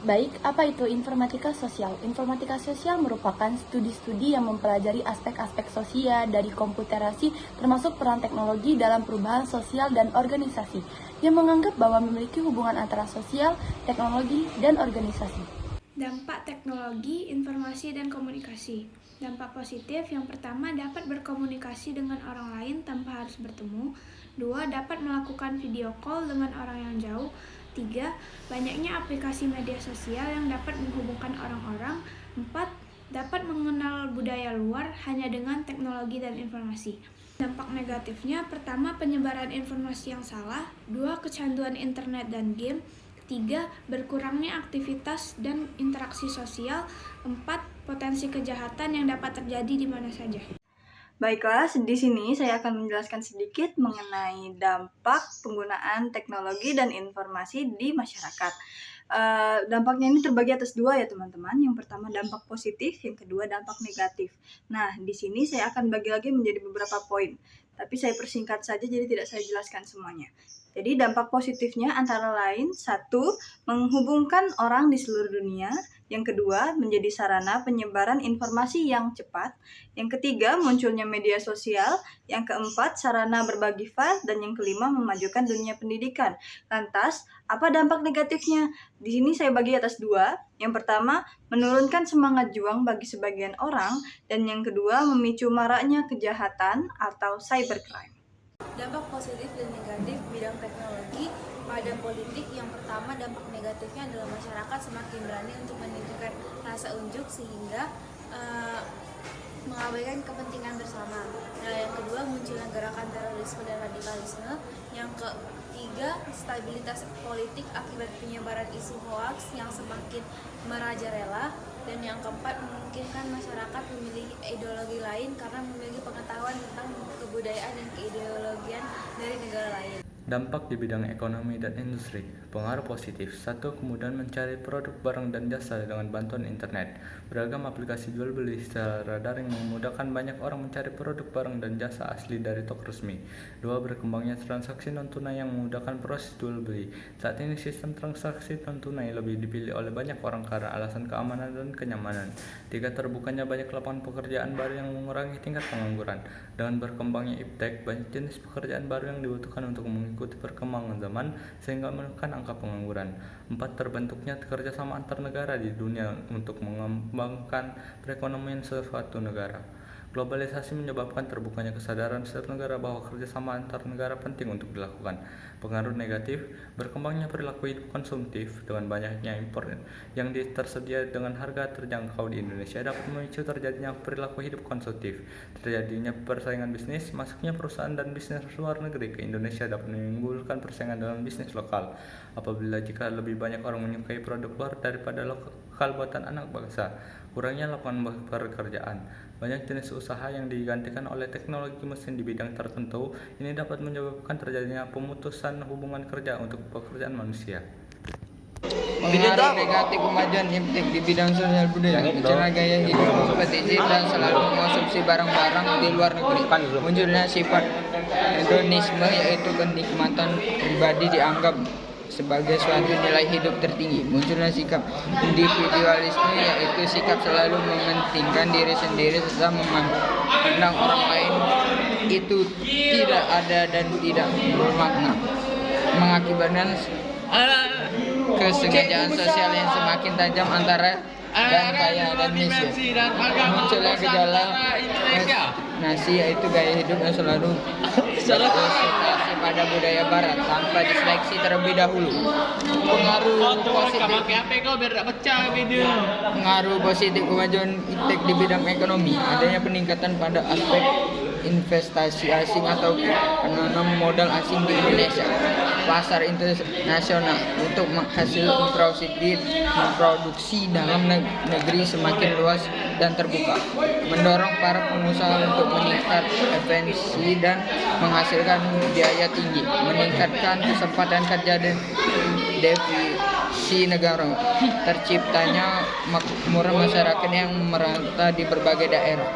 Baik, apa itu informatika sosial? Informatika sosial merupakan studi-studi yang mempelajari aspek-aspek sosial dari komputerasi termasuk peran teknologi dalam perubahan sosial dan organisasi, yang menganggap bahwa memiliki hubungan antara sosial, teknologi, dan organisasi. Dampak teknologi, informasi, dan komunikasi. Dampak positif yang pertama dapat berkomunikasi dengan orang lain tanpa harus bertemu. 2. Dapat melakukan video call dengan orang yang jauh. 3. Banyaknya aplikasi media sosial yang dapat menghubungkan orang-orang. 4. Dapat mengenal budaya luar hanya dengan teknologi dan informasi. Dampak negatifnya, pertama penyebaran informasi yang salah. 2. Kecanduan internet dan game. 3. Berkurangnya aktivitas dan interaksi sosial. 4. Potensi kejahatan yang dapat terjadi di mana saja. Baiklah, di sini saya akan menjelaskan sedikit mengenai dampak penggunaan teknologi dan informasi di masyarakat. Dampaknya ini terbagi atas dua ya teman-teman. Yang pertama dampak positif, yang kedua dampak negatif. Nah, di sini saya akan bagi lagi menjadi beberapa poin. Tapi saya persingkat saja jadi tidak saya jelaskan semuanya. Jadi dampak positifnya antara lain, 1. Menghubungkan orang di seluruh dunia. Yang kedua, menjadi sarana penyebaran informasi yang cepat. Yang ketiga, munculnya media sosial. Yang keempat, sarana berbagi file. Dan yang kelima, memajukan dunia pendidikan. Lantas, apa dampak negatifnya? Di sini saya bagi atas dua. Yang pertama, menurunkan semangat juang bagi sebagian orang. Dan yang kedua, memicu maraknya kejahatan atau cybercrime. Dampak positif dan negatif bidang teknologi pada politik. Yang pertama, dampak negatifnya adalah masyarakat semakin berani untuk menunjukkan rasa unjuk sehingga mengabaikan kepentingan bersama. Nah, yang kedua, munculnya gerakan terorisme dan radikalisme. Yang ketiga, stabilitas politik akibat penyebaran isu hoaks yang semakin merajalela. Dan yang keempat, memungkinkan masyarakat memilih ideologi lain karena memiliki pengetahuan tentang kebudayaan dan keideologian dari negara lain. Dampak di bidang ekonomi dan industri. Pengaruh positif. 1. Kemudahan mencari produk, barang, dan jasa dengan bantuan internet. Beragam aplikasi jual beli secara daring memudahkan banyak orang mencari produk, barang, dan jasa asli dari toko resmi. 2. Berkembangnya transaksi non-tunai yang memudahkan proses jual beli. Saat ini sistem transaksi non-tunai lebih dipilih oleh banyak orang karena alasan keamanan dan kenyamanan. 3. Terbukanya banyak lapangan pekerjaan baru yang mengurangi tingkat pengangguran. Dengan berkembangnya iptek, banyak jenis pekerjaan baru yang dibutuhkan untuk mengikuti perkembangan zaman sehingga menekan angka pengangguran. 4. Terbentuknya kerjasama antar negara di dunia untuk mengembangkan perekonomian suatu negara. Globalisasi menyebabkan terbukanya kesadaran setiap negara bahwa kerjasama antar negara penting untuk dilakukan. Pengaruh negatif, berkembangnya perilaku hidup konsumtif dengan banyaknya impor yang tersedia dengan harga terjangkau di Indonesia dapat memicu terjadinya perilaku hidup konsumtif. Terjadinya persaingan bisnis, masuknya perusahaan dan bisnis luar negeri ke Indonesia dapat menimbulkan persaingan dalam bisnis lokal. Apabila jika lebih banyak orang menyukai produk luar daripada lokal buatan anak bangsa, kurangnya lapangan pekerjaan. Banyak jenis usaha yang digantikan oleh teknologi mesin di bidang tertentu. Ini dapat menyebabkan terjadinya pemutusan hubungan kerja untuk pekerjaan manusia. Pengaruh negatif kemajuan iptek di bidang sosial budaya, mencegah gaya hidup kompetitif dan selalu mengonsumsi barang-barang di luar negeri. Munculnya sifat hedonisme, yaitu kenikmatan pribadi dianggap sebagai suatu nilai hidup tertinggi. Munculnya sikap individualisme, yaitu sikap selalu mementingkan diri sendiri serta memandang orang lain itu tidak ada dan tidak bermakna, mengakibatkan kesengajaan sosial yang semakin tajam antara dan kaya dan miskin. Munculnya gejala nasi, yaitu gaya hidup yang selalu berorientasi pada budaya barat tanpa diseleksi terlebih dahulu. Pengaruh positif kemajuan iptek di bidang ekonomi, adanya peningkatan pada aspek investasi asing atau penanam modal asing di Indonesia. Pasar internasional untuk menghasil produksi dalam negeri semakin luas dan terbuka, mendorong para pengusaha untuk meningkat efisiensi dan menghasilkan biaya tinggi, meningkatkan kesempatan kerja dan devisi negara, terciptanya makmur masyarakat yang merata di berbagai daerah.